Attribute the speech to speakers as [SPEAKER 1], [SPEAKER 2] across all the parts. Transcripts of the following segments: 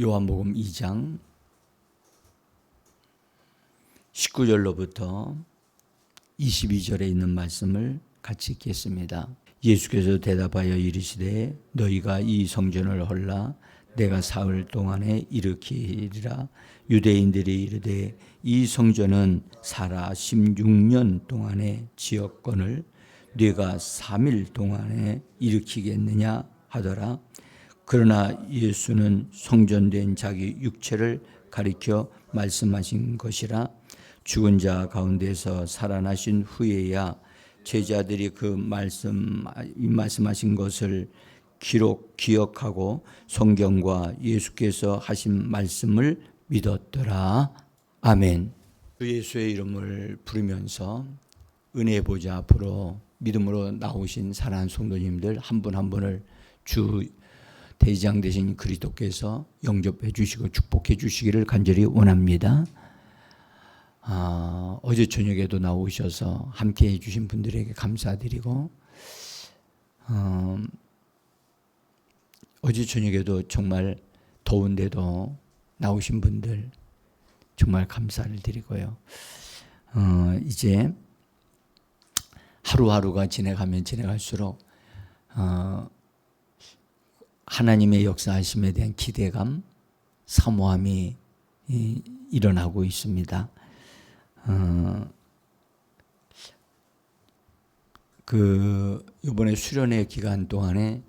[SPEAKER 1] 요한복음 2장 19절로부터 22절에 있는 말씀을 같이 읽겠습니다. 예수께서 대답하여 이르시되 너희가 이 성전을 헐라 내가 사흘 동안에 일으키리라. 유대인들이 이르되 이 성전은 사라 16년 동안의 지었건을 네가 3일 동안에 일으키겠느냐 하더라. 그러나 예수는 성전된 자기 육체를 가리켜 말씀하신 것이라. 죽은 자 가운데서 살아나신 후에야 제자들이 그 말씀하신 것을 기억하고 성경과 예수께서 하신 말씀을 믿었더라. 아멘. 그 예수의 이름을 부르면서 은혜 보좌 앞으로 믿음으로 나오신 사랑하는 성도님들 한 분 한 분을 주 대장 되신 그리스도께서 영접해 주시고 축복해 주시기를 간절히 원합니다. 어제 저녁에도 나오셔서 함께 해주신 분들에게 감사드리고 어제 저녁에도 정말 더운데도 나오신 분들 정말 감사를 드리고요. 이제 하루하루가 지나가면 지나갈수록 하나님의 역사하심에 대한 기대감, 사모함이 일어나고 있습니다. 이번에 수련회 기간 동안에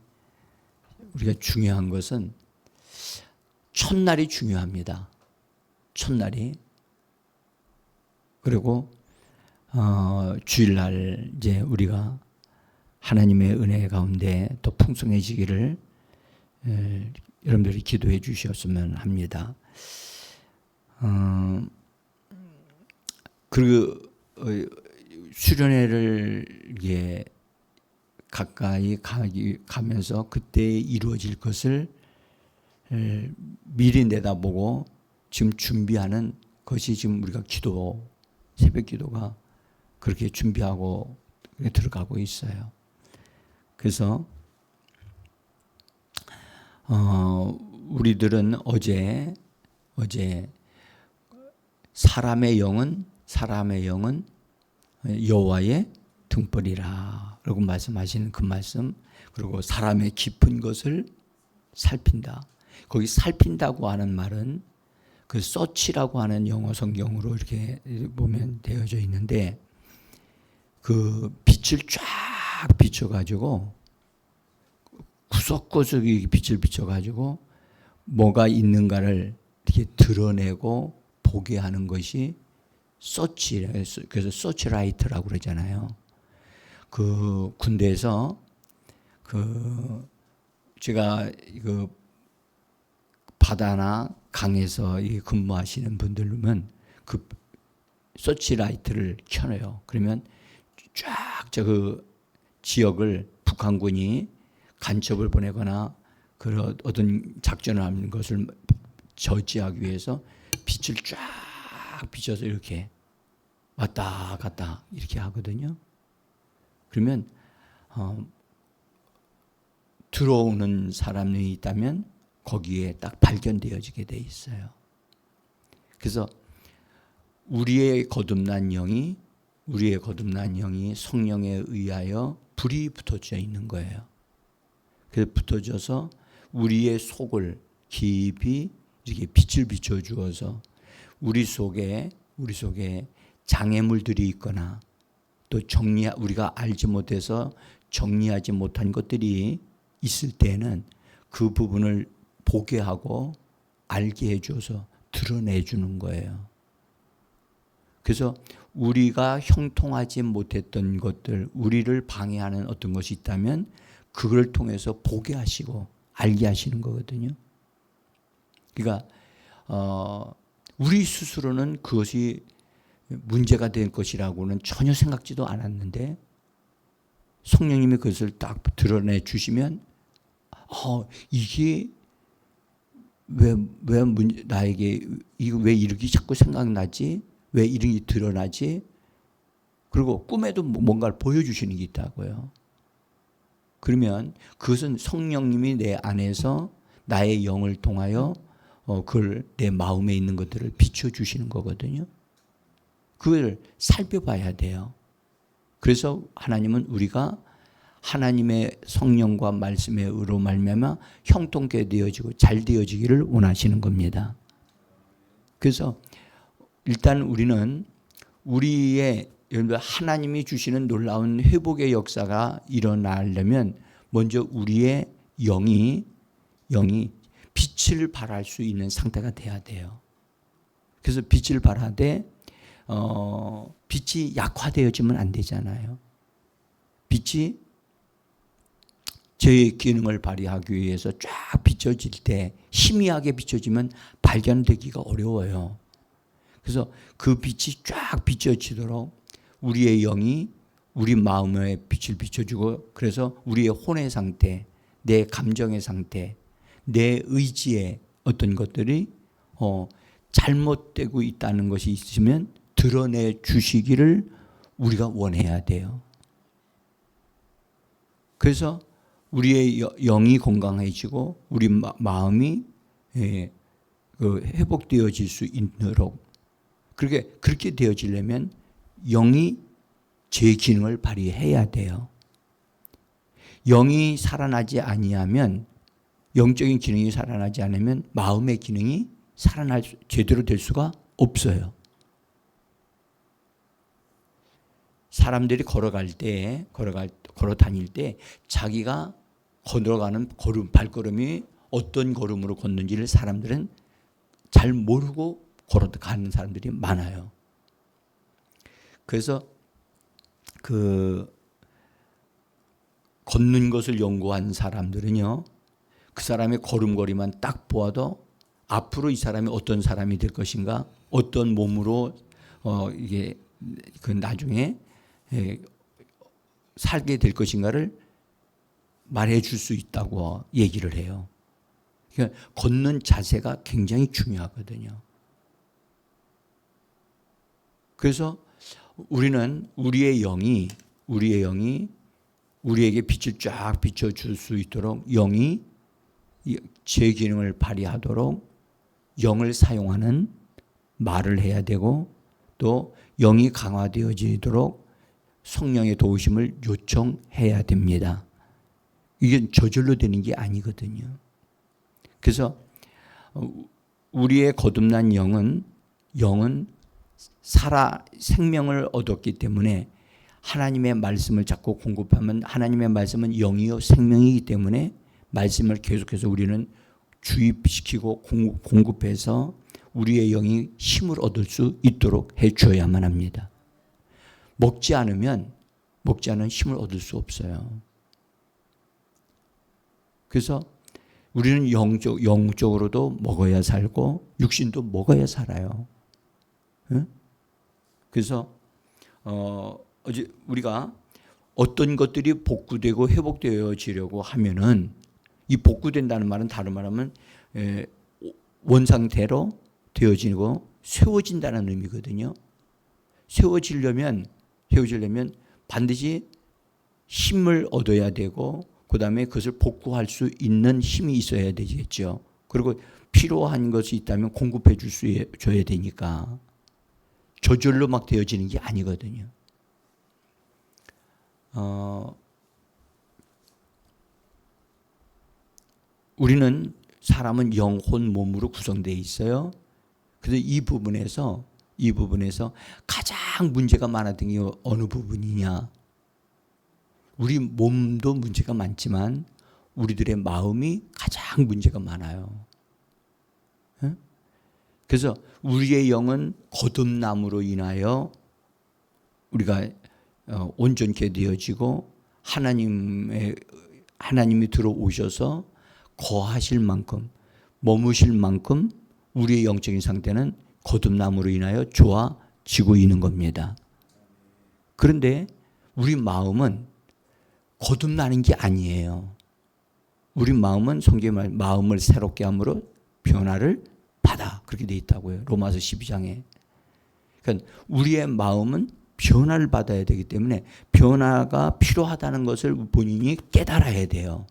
[SPEAKER 1] 우리가 중요한 것은 첫날이 중요합니다. 첫날이. 그리고 주일날 이제 우리가 하나님의 은혜 가운데 더 풍성해지기를 여러분들이 기도해 주셨으면 합니다. 수련회를 가까이 가면서 그때 이루어질 것을 미리 내다보고 지금 준비하는 것이 지금 우리가 새벽 기도가 그렇게 준비하고 들어가고 있어요. 그래서 우리들은 어제 사람의 영은 여호와의 등불이라 라고 말씀하시는 그 말씀, 그리고 사람의 깊은 것을 살핀다. 거기 살핀다고 하는 말은 그 서치라고 하는 영어 성경으로 이렇게 보면 되어져 있는데 그 빛을 쫙 비춰가지고 구석구석이 빛을 비춰가지고 뭐가 있는가를 이렇게 드러내고 보게 하는 것이 서치, 그래서 서치라이트라고 그러잖아요. 그 군대에서 제가 바다나 강에서 근무하시는 분들은 그 서치라이트를 켜놔요. 그러면 쫙 그 지역을 북한군이 간첩을 보내거나 그런 어떤 작전을 하는 것을 저지하기 위해서 빛을 쫙 비춰서 이렇게 왔다 갔다 이렇게 하거든요. 그러면 들어오는 사람이 있다면 거기에 딱 발견되어지게 돼 있어요. 그래서 우리의 거듭난 영이 성령에 의하여 불이 붙어져 있는 거예요. 그래서 붙어져서 우리의 속을 깊이 이렇게 빛을 비춰 주어서 우리 속에 장애물들이 있거나 또 우리가 알지 못해서 정리하지 못한 것들이 있을 때는 그 부분을 보게 하고 알게 해줘서 드러내 주는 거예요. 그래서 우리가 형통하지 못했던 것들, 우리를 방해하는 어떤 것이 있다면 그걸 통해서 보게 하시고 알게 하시는 거거든요. 그러니까 우리 스스로는 그것이 문제가 될 것이라고는 전혀 생각지도 않았는데 성령님이 그것을 딱 드러내 주시면 이게 나에게 이거 왜 이렇게 자꾸 생각나지? 왜 이런 게 드러나지? 그리고 꿈에도 뭔가를 보여주시는 게 있다고요. 그러면 그것은 성령님이 내 안에서 나의 영을 통하여 그걸 내 마음에 있는 것들을 비춰주시는 거거든요. 그걸 살펴봐야 돼요. 그래서 하나님은 우리가 하나님의 성령과 말씀의 의로 말미암아 형통케 되어지고 잘 되어지기를 원하시는 겁니다. 그래서 일단 우리는 우리의 하나님이 주시는 놀라운 회복의 역사가 일어나려면 먼저 우리의 영이 빛을 발할 수 있는 상태가 돼야 돼요. 그래서 빛을 발하되 빛이 약화되어지면 안 되잖아요. 빛이 저의 기능을 발휘하기 위해서 쫙 비춰질 때 희미하게 비춰지면 발견되기가 어려워요. 그래서 그 빛이 쫙 비춰지도록 우리의 영이 우리 마음에 빛을 비춰주고, 그래서 우리의 혼의 상태, 내 감정의 상태, 내 의지의 어떤 것들이 잘못되고 있다는 것이 있으면 드러내 주시기를 우리가 원해야 돼요. 그래서 우리의 영이 건강해지고 우리 마음이 회복되어질 수 있도록, 그렇게 되어지려면 영이 제 기능을 발휘해야 돼요. 영이 살아나지 아니하면, 영적인 기능이 살아나지 않으면 마음의 기능이 제대로 될 수가 없어요. 사람들이 걸어 다닐 때 자기가 걸어가는 발걸음이 어떤 걸음으로 걷는지를 사람들은 잘 모르고 걸어가는 사람들이 많아요. 그래서 걷는 것을 연구한 사람들은요, 그 사람의 걸음걸이만 딱 보아도 앞으로 이 사람이 어떤 사람이 될 것인가, 어떤 몸으로 이게 나중에 살게 될 것인가를 말해 줄 수 있다고 얘기를 해요. 그러니까 걷는 자세가 굉장히 중요하거든요. 그래서 우리는 우리의 영이 우리에게 빛을 쫙 비춰줄 수 있도록, 영이 제 기능을 발휘하도록 영을 사용하는 말을 해야 되고, 또 영이 강화되어지도록 성령의 도우심을 요청해야 됩니다. 이게 저절로 되는 게 아니거든요. 그래서 우리의 거듭난 영은 생명을 얻었기 때문에 하나님의 말씀을 자꾸 공급하면, 하나님의 말씀은 영이요 생명이기 때문에 말씀을 계속해서 우리는 주입시키고 공급해서 우리의 영이 힘을 얻을 수 있도록 해줘야만 합니다. 먹지 않으면 힘을 얻을 수 없어요. 그래서 우리는 영적으로도 먹어야 살고 육신도 먹어야 살아요. 그래서 어제 우리가 어떤 것들이 복구되고 회복되어지려고 하면은, 이 복구된다는 말은 다른 말하면 원상태로 되어지고 세워진다는 의미거든요. 세워지려면 반드시 힘을 얻어야 되고, 그 다음에 그것을 복구할 수 있는 힘이 있어야 되겠죠. 그리고 필요한 것이 있다면 공급해 줘야 되니까 저절로 막 되어지는 게 아니거든요. 우리는 사람은 영, 혼, 몸으로 구성되어 있어요. 그래서 이 부분에서 가장 문제가 많았던 게 어느 부분이냐? 우리 몸도 문제가 많지만 우리들의 마음이 가장 문제가 많아요. 그래서 우리의 영은 거듭남으로 인하여 우리가 온전케 되어지고, 하나님이 들어오셔서 거하실 만큼, 머무실 만큼 우리의 영적인 상태는 거듭남으로 인하여 좋아지고 있는 겁니다. 그런데 우리 마음은 거듭나는 게 아니에요. 우리 마음은 성경에 말하면 마음을 새롭게 함으로 변화를 받아, 그렇게 돼 있다고요. 로마서 12장에. 그러니까 우리의 마음은 변화를 받아야 되기 때문에 변화가 필요하다는 것을 본인이 깨달아야 돼요.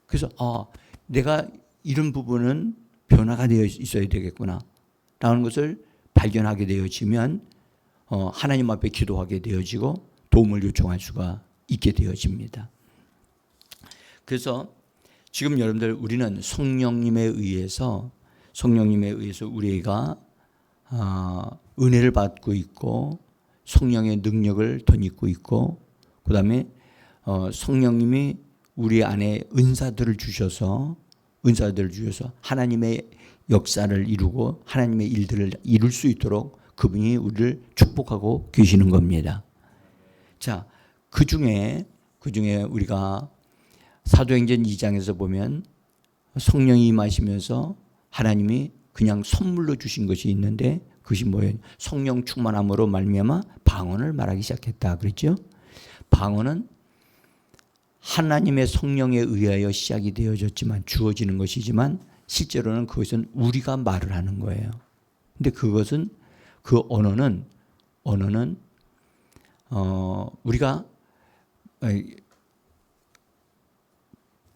[SPEAKER 1] 그래서 내가 이런 부분은 변화가 되어 있어야 되겠구나 라는 것을 발견하게 되어지면 하나님 앞에 기도하게 되어지고 도움을 요청할 수가 있게 되어집니다. 그래서 지금 여러분들 우리는 성령님에 의해서 우리가 은혜를 받고 있고 성령의 능력을 덧입고 있고 그 다음에 성령님이 우리 안에 은사들을 주셔서 하나님의 역사를 이루고 하나님의 일들을 이룰 수 있도록 그분이 우리를 축복하고 계시는 겁니다. 자, 그 중에 우리가 사도행전 2장에서 보면 성령이 임하시면서 하나님이 그냥 선물로 주신 것이 있는데 그것이 뭐예요? 성령 충만함으로 말미암아 방언을 말하기 시작했다 그랬죠? 방언은 하나님의 성령에 의하여 시작이 되어졌지만 주어지는 것이지만 실제로는 그것은 우리가 말을 하는 거예요. 근데 그것은 그 언어는 우리가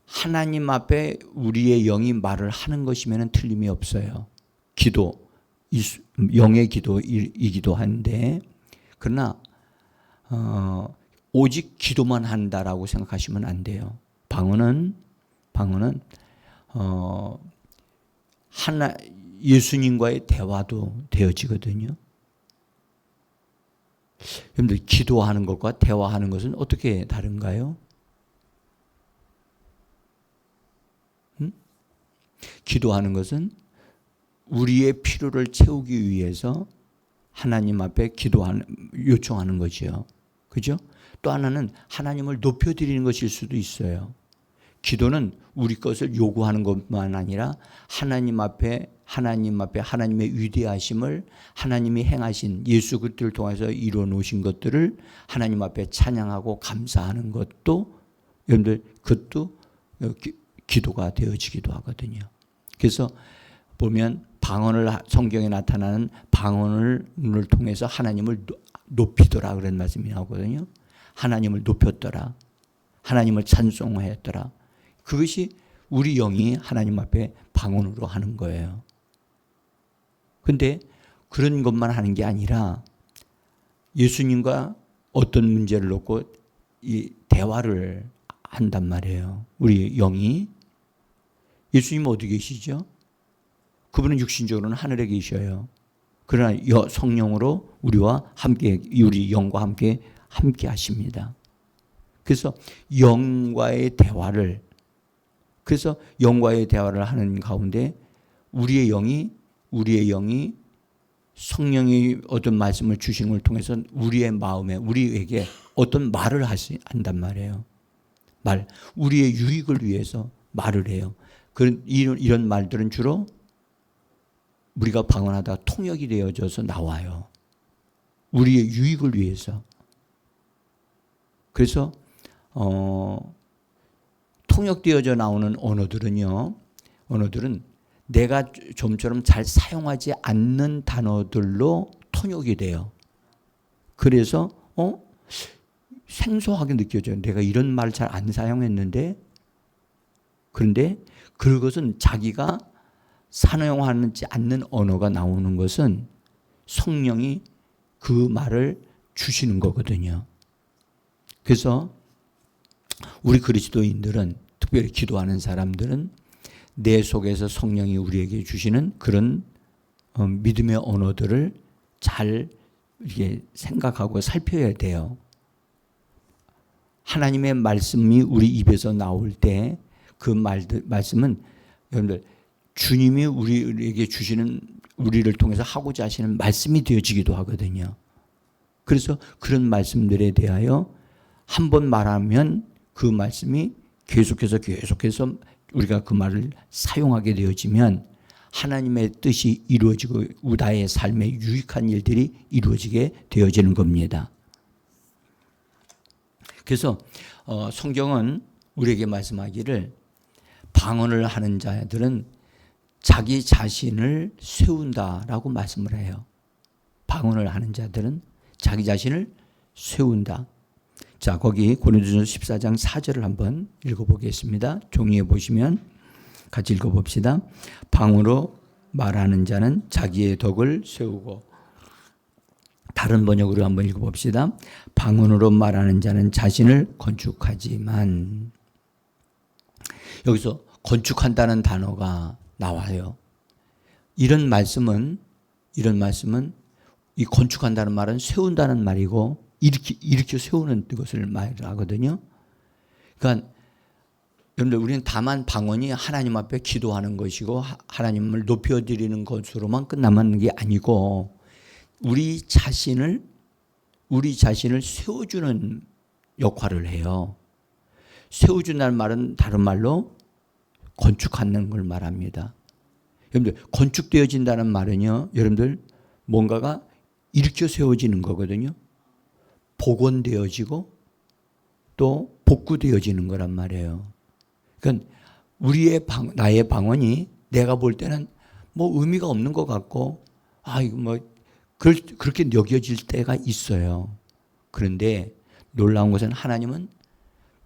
[SPEAKER 1] 하나님 앞에 우리의 영이 말을 하는 것이면 틀림이 없어요. 기도, 영의 기도이기도 한데 그러나 오직 기도만 한다라고 생각하시면 안 돼요. 방언은 예수님과의 대화도 되어지거든요. 여러분들 기도하는 것과 대화하는 것은 어떻게 다른가요? 기도하는 것은 우리의 필요를 채우기 위해서 하나님 앞에 요청하는 거죠. 그죠? 또 하나는 하나님을 높여드리는 것일 수도 있어요. 기도는 우리 것을 요구하는 것만 아니라 하나님 앞에 하나님의 위대하심을 하나님이 행하신 예수 그리스도를 통해서 이루어 놓으신 것들을 하나님 앞에 찬양하고 감사하는 것도 여러분들 그것도 기도가 되어지기도 하거든요. 그래서 보면 성경에 나타나는 방언을 통해서 하나님을 높이더라 그런 말씀이 나오거든요. 하나님을 높였더라. 하나님을 찬송하였더라. 그것이 우리 영이 하나님 앞에 방언으로 하는 거예요. 근데 그런 것만 하는 게 아니라 예수님과 어떤 문제를 놓고 이 대화를 한단 말이에요. 우리 영이. 예수님은 어디 계시죠? 그분은 육신적으로는 하늘에 계셔요. 그러나 성령으로 우리 영과 함께 하십니다. 그래서 영과의 대화를 하는 가운데 우리의 영이 성령이 어떤 말씀을 주시는 걸 통해서 우리의 마음에 우리에게 어떤 말을 한단 말이에요. 우리의 유익을 위해서 말을 해요. 이런 말들은 주로 우리가 방언하다가 통역이 되어져서 나와요. 우리의 유익을 위해서. 그래서 통역되어져 나오는 언어들은 내가 좀처럼 잘 사용하지 않는 단어들로 통역이 돼요. 그래서 생소하게 느껴져요. 내가 이런 말을 잘 안 사용했는데 그런데 그것은 자기가 사용하지 않는 언어가 나오는 것은 성령이 그 말을 주시는 거거든요. 그래서 우리 그리스도인들은 특별히 기도하는 사람들은 내 속에서 성령이 우리에게 주시는 그런 믿음의 언어들을 잘 이렇게 생각하고 살펴야 돼요. 하나님의 말씀이 우리 입에서 나올 때 그 말씀은 여러분들 주님이 우리에게 주시는 우리를 통해서 하고자 하시는 말씀이 되어지기도 하거든요. 그래서 그런 말씀들에 대하여 한번 말하면 그 말씀이 계속해서 우리가 그 말을 사용하게 되어지면 하나님의 뜻이 이루어지고 나의 삶에 유익한 일들이 이루어지게 되어지는 겁니다. 그래서 성경은 우리에게 말씀하기를 방언을 하는 자들은 자기 자신을 세운다라고 말씀을 해요. 방언을 하는 자들은 자기 자신을 세운다. 자, 거기 고린도전서 14장 4절을 한번 읽어보겠습니다. 종이에 보시면 같이 읽어봅시다. 방으로 말하는 자는 자기의 덕을 세우고, 다른 번역으로 한번 읽어봅시다. 방언으로 말하는 자는 자신을 건축하지만, 여기서 건축한다는 단어가 나와요. 이런 말씀은 이 건축한다는 말은 세운다는 말이고 일으켜 세우는 것을 말하거든요. 그러니까 여러분들, 우리는 다만 방언이 하나님 앞에 기도하는 것이고 하나님을 높여드리는 것으로만 끝나는 게 아니고 우리 자신을 세워주는 역할을 해요. 세워준다는 말은 다른 말로 건축하는 걸 말합니다. 여러분들, 건축되어진다는 말은요, 여러분들 뭔가가 일으켜 세워지는 거거든요. 복원되어지고 또 복구되어지는 거란 말이에요. 그러니까 나의 방언이 내가 볼 때는 뭐 의미가 없는 것 같고, 이거 뭐 그렇게 여겨질 때가 있어요. 그런데 놀라운 것은 하나님은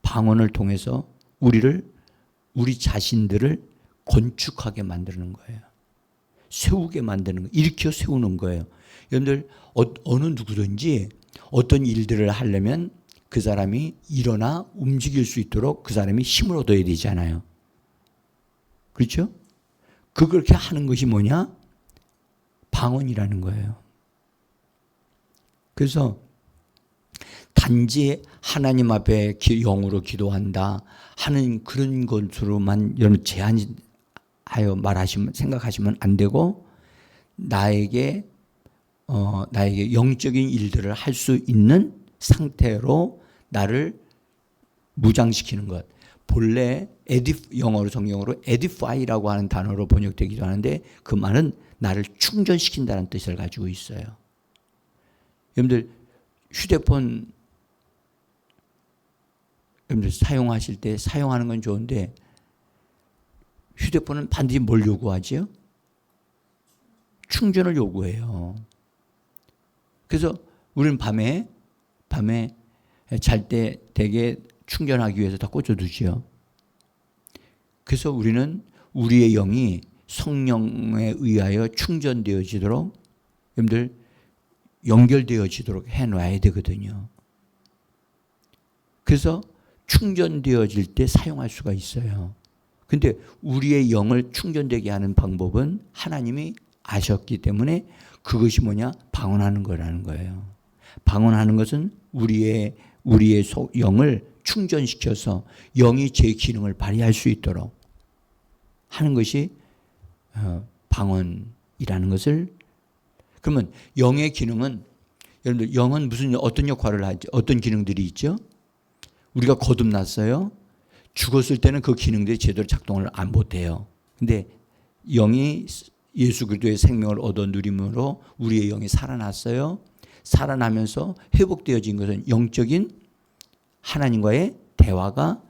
[SPEAKER 1] 방언을 통해서 우리 자신들을 건축하게 만드는 거예요. 세우게 만드는 거예요. 일으켜 세우는 거예요. 여러분들, 어느 누구든지 어떤 일들을 하려면 그 사람이 일어나 움직일 수 있도록 그 사람이 힘을 얻어야 되잖아요. 그렇죠? 그렇게 하는 것이 뭐냐? 방언이라는 거예요. 그래서 단지 하나님 앞에 영으로 기도한다 하는 그런 것으로만 여러분 제한하여 생각하시면 안 되고, 나에게 영적인 일들을 할 수 있는 상태로 나를 무장시키는 것. 본래 영어로 성경으로 edify라고 하는 단어로 번역되기도 하는데 그 말은 나를 충전시킨다는 뜻을 가지고 있어요. 여러분들, 휴대폰 여러분들 사용하실 때 사용하는 건 좋은데 휴대폰은 반드시 뭘 요구하지요? 충전을 요구해요. 그래서 우리는 밤에 잘 때 대개 충전하기 위해서 다 꽂아두지요. 그래서 우리는 우리의 영이 성령에 의하여 충전되어지도록, 여러분들 연결되어지도록 해놔야 되거든요. 그래서 충전되어질 때 사용할 수가 있어요. 근데 우리의 영을 충전되게 하는 방법은 하나님이 아셨기 때문에 그것이 뭐냐? 방언하는 거라는 거예요. 방언하는 것은 우리의 영을 충전시켜서 영이 제 기능을 발휘할 수 있도록 하는 것이 방언이라는 것을. 그러면 영의 기능은, 여러분들, 영은 어떤 역할을 하죠? 어떤 기능들이 있죠? 우리가 거듭났어요. 죽었을 때는 그 기능들이 제대로 작동을 못해요. 근데 영이 예수 그리스도의 생명을 얻어 누림으로 우리의 영이 살아났어요. 살아나면서 회복되어진 것은 영적인 하나님과의 대화가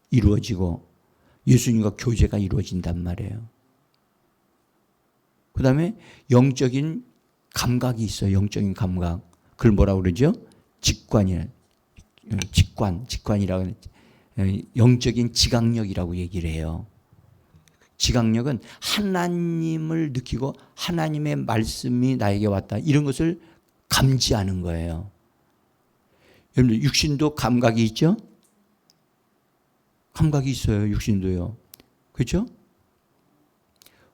[SPEAKER 1] 이루어지고 예수님과 교제가 이루어진단 말이에요. 그 다음에 영적인 감각이 있어요. 영적인 감각. 그걸 뭐라고 그러죠? 직관이라고, 영적인 지각력이라고 얘기를 해요. 지각력은 하나님을 느끼고 하나님의 말씀이 나에게 왔다, 이런 것을 감지하는 거예요. 여러분들, 육신도 감각이 있죠? 감각이 있어요. 육신도요. 그렇죠?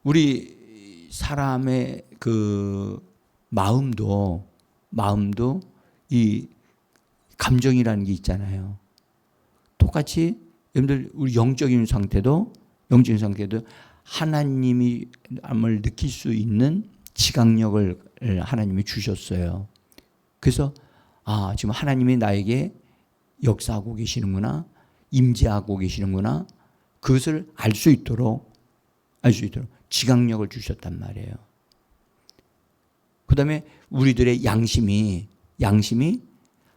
[SPEAKER 1] 우리 사람의 그 마음도 이 감정이라는 게 있잖아요. 똑같이 여러분들, 우리 영적인 상태도 하나님이 암을 느낄 수 있는 지각력을 하나님이 주셨어요. 그래서 지금 하나님이 나에게 역사하고 계시는구나, 임재하고 계시는구나, 그것을 알 수 있도록 지각력을 주셨단 말이에요. 그 다음에 우리들의 양심이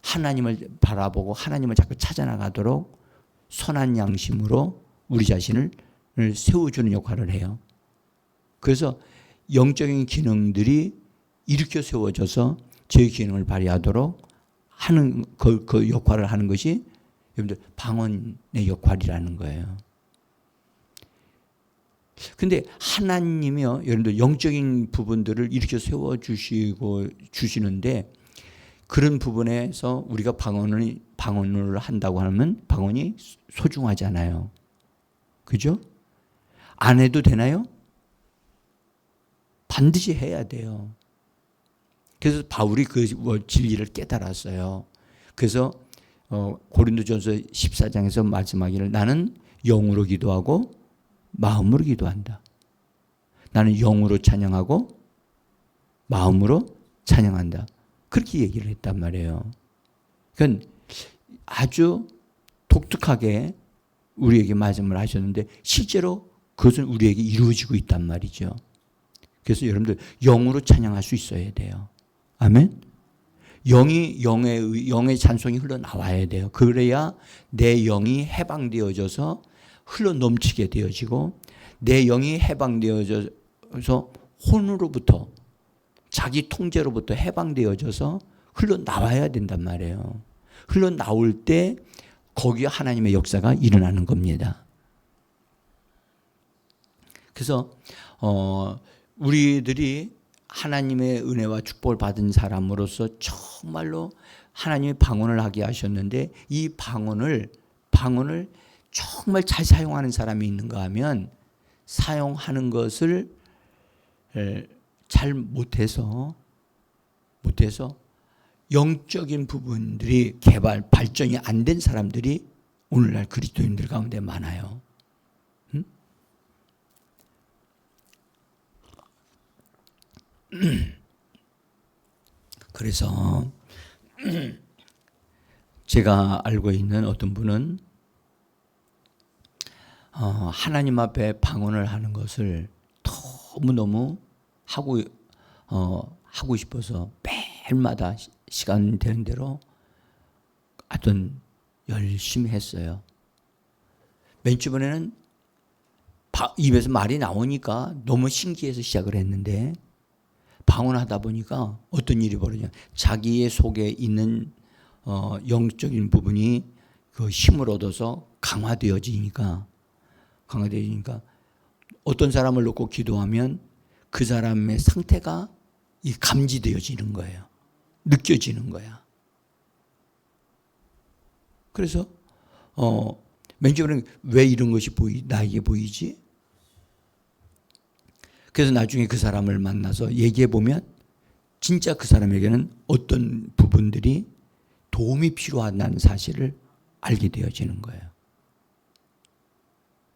[SPEAKER 1] 하나님을 바라보고 하나님을 자꾸 찾아나가도록 선한 양심으로 우리 자신을 세워주는 역할을 해요. 그래서 영적인 기능들이 일으켜 세워져서 제 기능을 발휘하도록 하는 그 역할을 하는 것이 여러분들 방언의 역할이라는 거예요. 근데 하나님이요, 여러분들 영적인 부분들을 이렇게 주시는데 그런 부분에서 우리가 방언을 한다고 하면 방언이 소중하잖아요. 그죠? 안 해도 되나요? 반드시 해야 돼요. 그래서 바울이 그 진리를 깨달았어요. 그래서 고린도전서 14장에서 말씀하기를 나는 영으로 기도하고 마음으로 기도한다. 나는 영으로 찬양하고 마음으로 찬양한다. 그렇게 얘기를 했단 말이에요. 그러니까 아주 독특하게 우리에게 말씀을 하셨는데 실제로 그것은 우리에게 이루어지고 있단 말이죠. 그래서 여러분들 영으로 찬양할 수 있어야 돼요. 아멘. 영의 찬송이 흘러나와야 돼요. 그래야 내 영이 해방되어져서 흘러넘치게 되어지고 내 영이 해방되어져서 혼으로부터 자기 통제로부터 해방되어져서 흘러나와야 된단 말이에요. 흘러나올 때 거기에 하나님의 역사가 일어나는 겁니다. 그래서 우리들이 하나님의 은혜와 축복을 받은 사람으로서 정말로 하나님이 방언을 하게 하셨는데 이 방언을 정말 잘 사용하는 사람이 있는가 하면 사용하는 것을 잘 못해서 영적인 부분들이 발전이 안 된 사람들이 오늘날 그리스도인들 가운데 많아요. 그래서 제가 알고 있는 어떤 분은 하나님 앞에 방언을 하는 것을 너무너무 하고 싶어서 매일마다 시간 되는 대로 하여튼 열심히 했어요. 맨 주변에는 입에서 말이 나오니까 너무 신기해서 시작을 했는데 방언하다 보니까 어떤 일이 벌어지냐. 자기의 속에 있는 영적인 부분이 그 힘을 얻어서 강화되어지니까 어떤 사람을 놓고 기도하면 그 사람의 상태가 감지되어지는 거예요. 느껴지는 거야. 그래서 맨 처음에는 왜 이런 것이 나에게 보이지? 그래서 나중에 그 사람을 만나서 얘기해 보면 진짜 그 사람에게는 어떤 부분들이 도움이 필요하다는 사실을 알게 되어지는 거예요.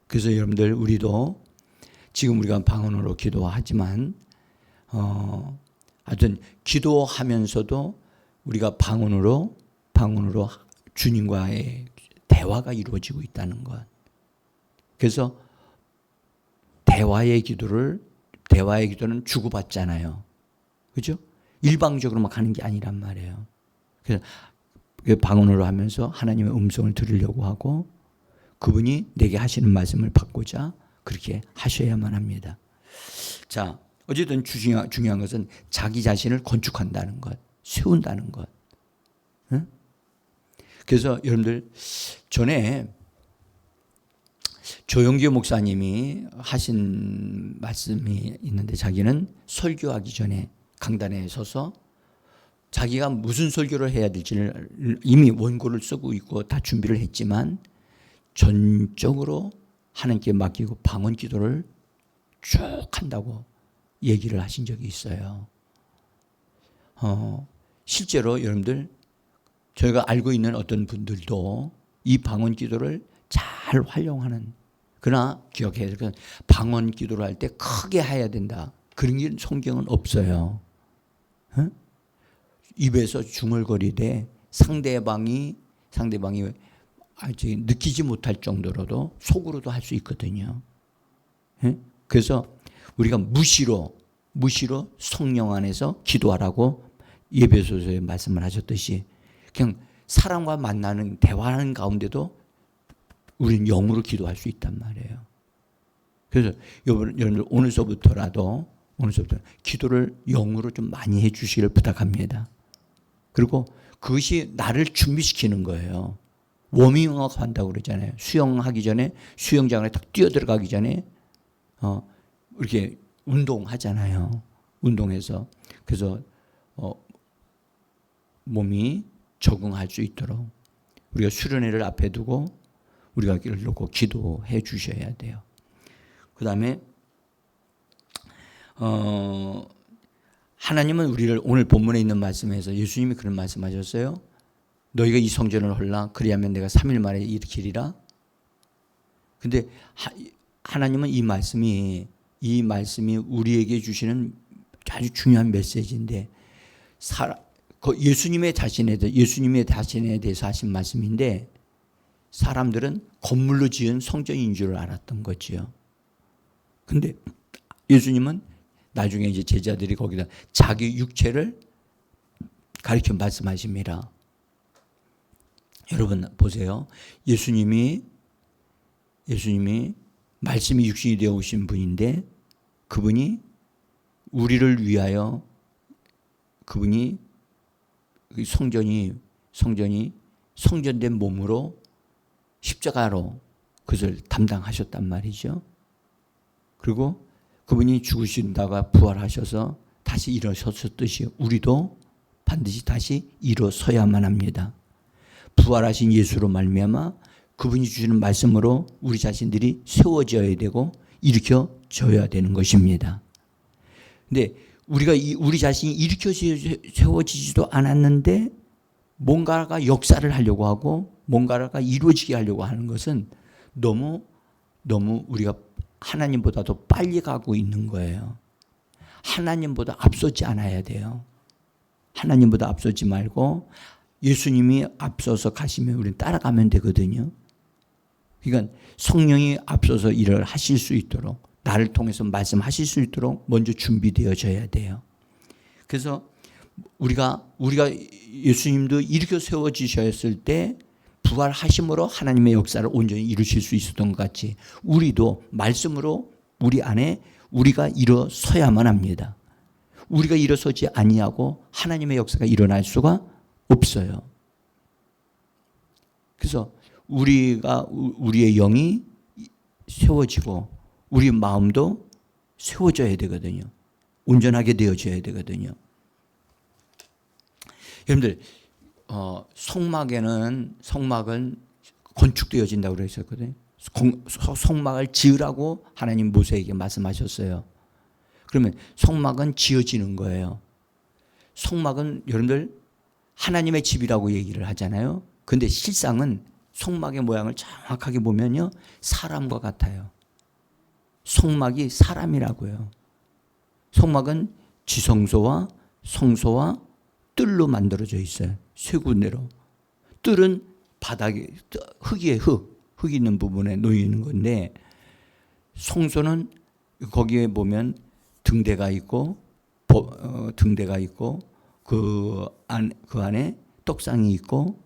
[SPEAKER 1] 그래서 여러분들 우리도 지금 우리가 방언으로 기도하지만 하여튼 기도하면서도 우리가 방언으로 주님과의 대화가 이루어지고 있다는 것. 그래서 대화의 기도는 주고받잖아요. 그죠? 일방적으로 막 하는 게 아니란 말이에요. 그래서 방언으로 하면서 하나님의 음성을 들으려고 하고 그분이 내게 하시는 말씀을 받고자 그렇게 하셔야만 합니다. 자, 어쨌든 중요한 것은 자기 자신을 건축한다는 것, 세운다는 것. 응? 그래서 여러분들 전에 조영규 목사님이 하신 말씀이 있는데 자기는 설교하기 전에 강단에 서서 자기가 무슨 설교를 해야 될지를 이미 원고를 쓰고 있고 다 준비를 했지만 전적으로 하나님께 맡기고 방언 기도를 쭉 한다고 얘기를 하신 적이 있어요. 실제로 여러분들 저희가 알고 있는 어떤 분들도 이 방언 기도를 잘 활용하는, 그러나 기억해야 될 방언 기도를 할 때 크게 해야 된다. 그런 게 성경은 없어요. 입에서 중얼거리되 상대방이 아직 느끼지 못할 정도로도 속으로도 할 수 있거든요. 그래서 우리가 무시로 성령 안에서 기도하라고 예배소서에 말씀을 하셨듯이 그냥 사람과 만나는 대화하는 가운데도 우리는 영으로 기도할 수 있단 말이에요. 그래서 여러분들 오늘서부터 기도를 영으로 좀 많이 해 주시기를 부탁합니다. 그리고 그것이 나를 준비시키는 거예요. 워밍업 한다고 그러잖아요. 수영하기 전에 수영장에 딱 뛰어들어가기 전에 이렇게 운동하잖아요. 운동해서 그래서 몸이 적응할 수 있도록 우리가 수련회를 앞에 두고 우리가 길을 놓고 기도해 주셔야 돼요. 그 다음에 하나님은 우리를 오늘 본문에 있는 말씀에서 예수님이 그런 말씀하셨어요. 너희가 이 성전을 헐라 그리하면 내가 3일 만에 일으키리라. 근데 하나님은 이 말씀이 우리에게 주시는 아주 중요한 메시지인데 예수님의 자신에 대해서 하신 말씀인데 사람들은 건물로 지은 성전인 줄 알았던 거지요. 근데 예수님은 나중에 이제 제자들이 거기다 자기 육체를 가리켜 말씀하십니다. 여러분 보세요. 예수님이 말씀이 육신이 되어 오신 분인데 그분이 우리를 위하여 그분이 성전된 몸으로 십자가로 그것을 담당하셨단 말이죠. 그리고 그분이 죽으신다가 부활하셔서 다시 일어섰듯이 우리도 반드시 다시 일어서야만 합니다. 부활하신 예수로 말미암아 그분이 주시는 말씀으로 우리 자신들이 세워져야 되고 일으켜져야 되는 것입니다. 근데 우리 자신이 일으켜 세워지지도 않았는데 뭔가가 역사를 하려고 하고 뭔가가 이루어지게 하려고 하는 것은 너무 우리가 하나님보다도 빨리 가고 있는 거예요. 하나님보다 앞서지 않아야 돼요. 하나님보다 앞서지 말고 예수님이 앞서서 가시면 우리는 따라가면 되거든요. 그러니까 성령이 앞서서 일을 하실 수 있도록 나를 통해서 말씀하실 수 있도록 먼저 준비되어져야 돼요. 그래서 우리가 예수님도 일으켜 세워지셨을 때 부활하심으로 하나님의 역사를 온전히 이루실 수 있었던 것 같이 우리도 말씀으로 우리 안에 우리가 일어서야만 합니다. 우리가 일어서지 아니하고 하나님의 역사가 일어날 수가 없어요. 그래서 우리의 영이 세워지고 우리 마음도 세워져야 되거든요. 온전하게 되어져야 되거든요. 여러분들 성막은 건축되어진다고 그랬었거든요. 성막을 지으라고 하나님 모세에게 말씀하셨어요. 그러면 성막은 지어지는 거예요. 성막은 여러분들 하나님의 집이라고 얘기를 하잖아요. 그런데 실상은 성막의 모양을 정확하게 보면요. 사람과 같아요. 성막이 사람이라고요. 성막은 지성소와 성소와 뜰로 만들어져 있어요. 세 군데로. 뜰은 바닥에 흙 있는 부분에 놓이는 건데 성소는 거기에 보면 등대가 있고 그 안에 떡상이 있고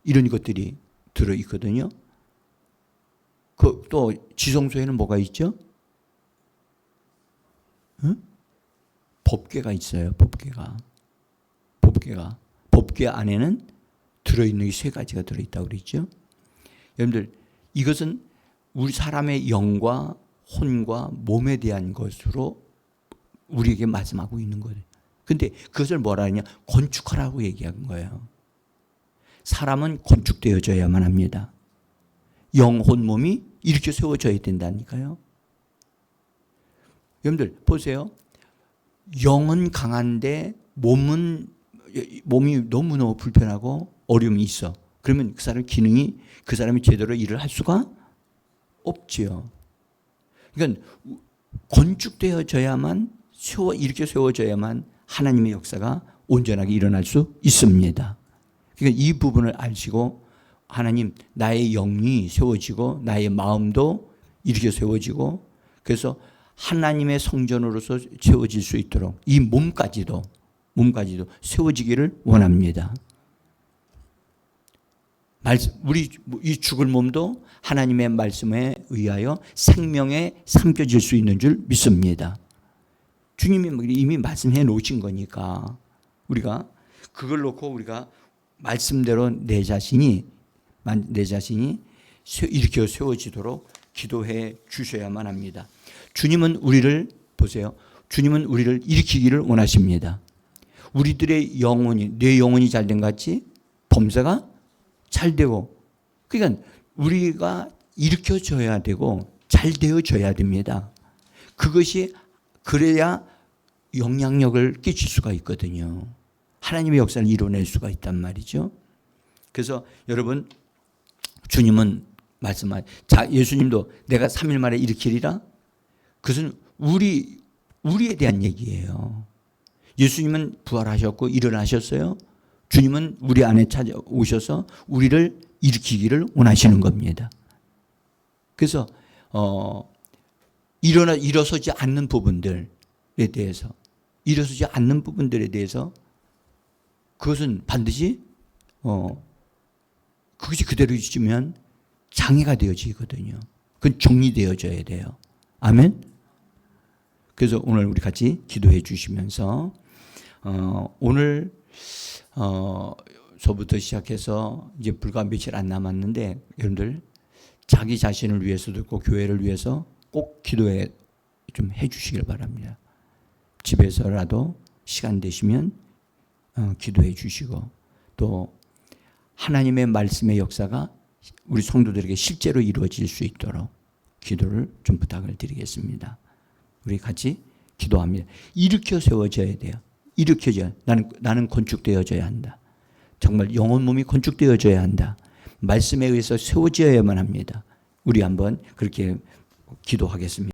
[SPEAKER 1] 이런 것들이 들어 있거든요. 또 지성소에는 뭐가 있죠? 응? 법궤가 있어요. 법궤 안에는 들어있는 게 세 가지가 들어있다고 그랬죠. 여러분들 이것은 우리 사람의 영과 혼과 몸에 대한 것으로 우리에게 말씀하고 있는 거예요. 근데 그것을 뭐라 하냐? 건축하라고 얘기한 거예요. 사람은 건축되어져야만 합니다. 영, 혼, 몸이 이렇게 세워져야 된다니까요. 여러분들 보세요. 영은 강한데 몸이 너무너무 불편하고 어려움이 있어. 그러면 그 사람이 제대로 일을 할 수가 없지요. 그러니까 건축되어져야만 이렇게 세워져야만 하나님의 역사가 온전하게 일어날 수 있습니다. 그러니까 이 부분을 아시고 하나님 나의 영이 세워지고 나의 마음도 이렇게 세워지고 그래서 하나님의 성전으로서 세워질 수 있도록 이 몸까지도 세워지기를 원합니다. 우리 이 죽을 몸도 하나님의 말씀에 의하여 생명에 삼켜질 수 있는 줄 믿습니다. 주님이 이미 말씀해 놓으신 거니까 우리가 그걸 놓고 우리가 말씀대로 내 자신이 일으켜 세워지도록 기도해 주셔야만 합니다. 주님은 우리를 보세요. 주님은 우리를 일으키기를 원하십니다. 우리들의 영혼이, 내 영혼이 잘된 것 같이 범사가 잘 되고, 그러니까 우리가 일으켜져야 되고 잘 되어져야 됩니다. 그것이 그래야 영향력을 끼칠 수가 있거든요. 하나님의 역사를 이뤄낼 수가 있단 말이죠. 그래서 여러분, 주님은 말씀하신, 예수님도 내가 3일 만에 일으키리라. 그것은 우리에 대한 얘기예요. 예수님은 부활하셨고 일어나셨어요. 주님은 우리 안에 찾아오셔서 우리를 일으키기를 원하시는 겁니다. 그래서 일어서지 않는 부분들에 대해서, 그것은 반드시 그것이 그대로 있으면 장애가 되어지거든요. 그건 정리되어져야 돼요. 아멘. 그래서 오늘 우리 같이 기도해 주시면서 오늘 서부터 시작해서 이제 불과 며칠 안 남았는데 여러분들 자기 자신을 위해서도 있고 교회를 위해서 꼭 기도해 좀 해주시길 바랍니다. 집에서라도 시간 되시면 기도해 주시고, 또 하나님의 말씀의 역사가 우리 성도들에게 실제로 이루어질 수 있도록 기도를 좀 부탁을 드리겠습니다. 우리 같이 기도합니다. 일으켜 세워져야 돼요. 일으켜져야. 나는 건축되어져야 한다. 정말 영혼 몸이 건축되어져야 한다. 말씀에 의해서 세워져야만 합니다. 우리 한번 그렇게 기도하겠습니다.